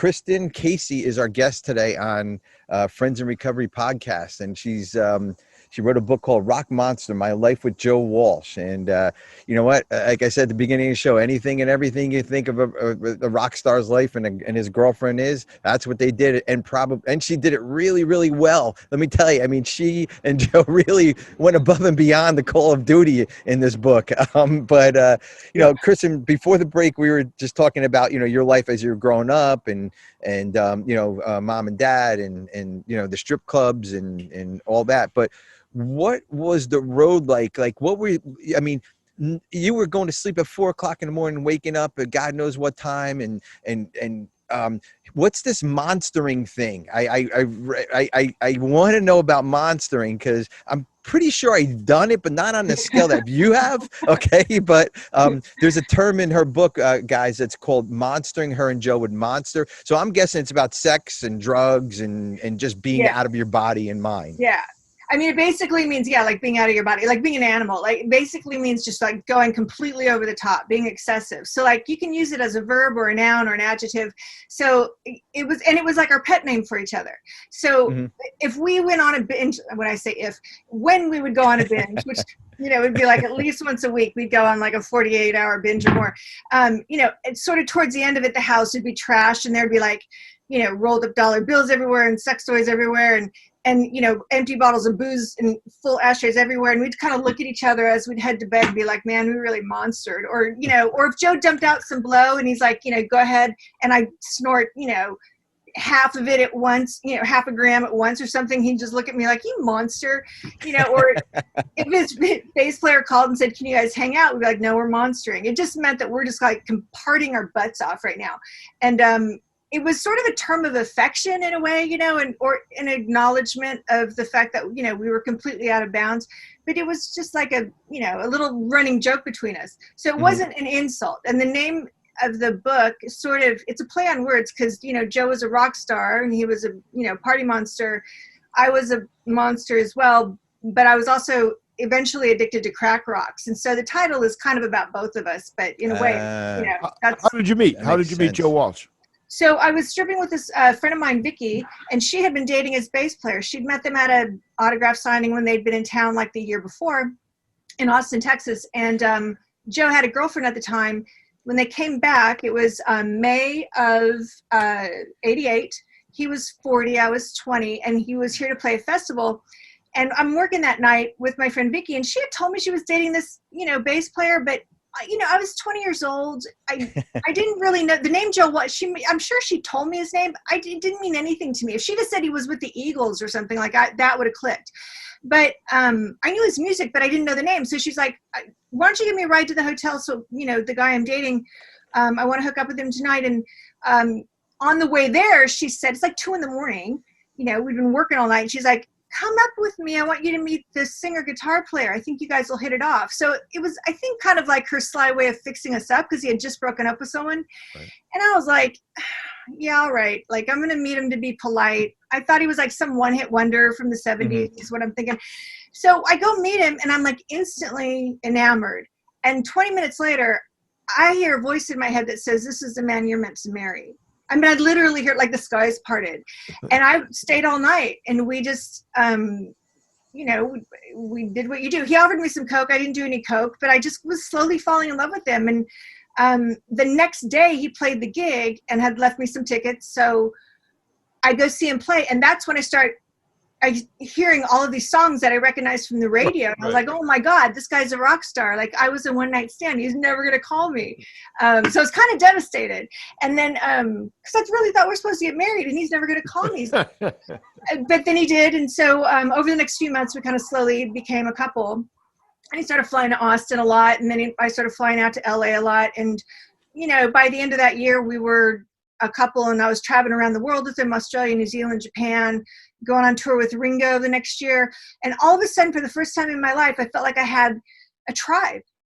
Kristin Casey is our guest today on Friends in Recovery podcast, and she wrote a book called Rock Monster: My Life with Joe Walsh. And you know what? Like I said at the beginning of the show, anything and everything you think of a rock star's life and his girlfriend that's what they did, and she did it really, really well. Let me tell you. I mean, she and Joe really went above and beyond the call of duty in this book. But you know, Kristin, before the break, we were just talking about your life as you're growing up and mom and dad and the strip clubs and all that. But what was the road like? Like, I mean, you were going to sleep at 4 o'clock in the morning, waking up at God knows what time. And what's this monstering thing? I want to know about monstering, because I'm pretty sure I've done it, but not on the scale that you have. Okay. But there's a term in her book, guys, that's called monstering. Her and Joe would monster. So I'm guessing it's about sex and drugs and just being out of your body and mind. Yeah. I mean, it basically means, like being out of your body, like being an animal, like basically means just like going completely over the top, being excessive. So like you can use it as a verb or a noun or an adjective. So it was like our pet name for each other. So if we went on a binge, when we would go on a binge, which, it'd be like at least once a week, we'd go on like a 48-hour binge or more. It's sort of towards the end of it, the house would be trashed and there'd be like, rolled up dollar bills everywhere and sex toys everywhere and empty bottles of booze and full ashtrays everywhere. And we'd kind of look at each other as we'd head to bed and be like, man, we really monstered. Or, or if Joe dumped out some blow and he's like, go ahead, and I snort, half of it at once, half a gram at once or something, he'd just look at me like, you monster, or if his bass player called and said, can you guys hang out? We'd be like, no, we're monstering. It just meant that we're just like partying our butts off right now. And, it was sort of a term of affection in a way, or an acknowledgement of the fact that, we were completely out of bounds, but it was just like a little running joke between us. So it wasn't an insult. And the name of the book it's a play on words because, Joe was a rock star and he was a, party monster. I was a monster as well, but I was also eventually addicted to crack rocks. And so the title is kind of about both of us, but in a way, that's. How did you meet? How did you meet Joe Walsh? So I was stripping with this friend of mine, Vicky, and she had been dating his bass player. She'd met them at an autograph signing when they'd been in town like the year before in Austin, Texas. And Joe had a girlfriend at the time. When they came back, it was May of 88. He was 40, I was 20, and he was here to play a festival. And I'm working that night with my friend Vicky, and she had told me she was dating this, bass player, but I was 20 years old. I didn't really know the name Joe Walsh. I'm sure she told me his name. It didn't mean anything to me. If she'd have said he was with the Eagles or something like that would have clicked. But I knew his music, but I didn't know the name. So she's like, why don't you give me a ride to the hotel? So, the guy I'm dating, I want to hook up with him tonight. And on the way there, she said, it's like 2 a.m. We've been working all night. And she's like, come up with me. I want you to meet the singer guitar player. I think you guys will hit it off. So it was, I think, kind of like her sly way of fixing us up because he had just broken up with someone. Right. And I was like, yeah, all right. Like, I'm going to meet him to be polite. I thought he was like some one-hit wonder from the 70s is what I'm thinking. So I go meet him and I'm like instantly enamored. And 20 minutes later, I hear a voice in my head that says, this is the man you're meant to marry. I mean, I literally heard like the skies parted, and I stayed all night, and we just, we did what you do. He offered me some Coke. I didn't do any Coke, but I just was slowly falling in love with him. And the next day he played the gig and had left me some tickets. So I go see him play. And that's when I start hearing all of these songs that I recognized from the radio. And I was like, oh my God, this guy's a rock star. Like, I was a one night stand. He's never going to call me. So I was kind of devastated. And then, cause I really thought we're supposed to get married and he's never going to call me. But then he did. And so, over the next few months, we kind of slowly became a couple, and he started flying to Austin a lot. And then I started flying out to LA a lot. And, by the end of that year, we were a couple, and I was traveling around the world with him, Australia, New Zealand, Japan, going on tour with Ringo the next year. And all of a sudden, for the first time in my life, I felt like I had a tribe.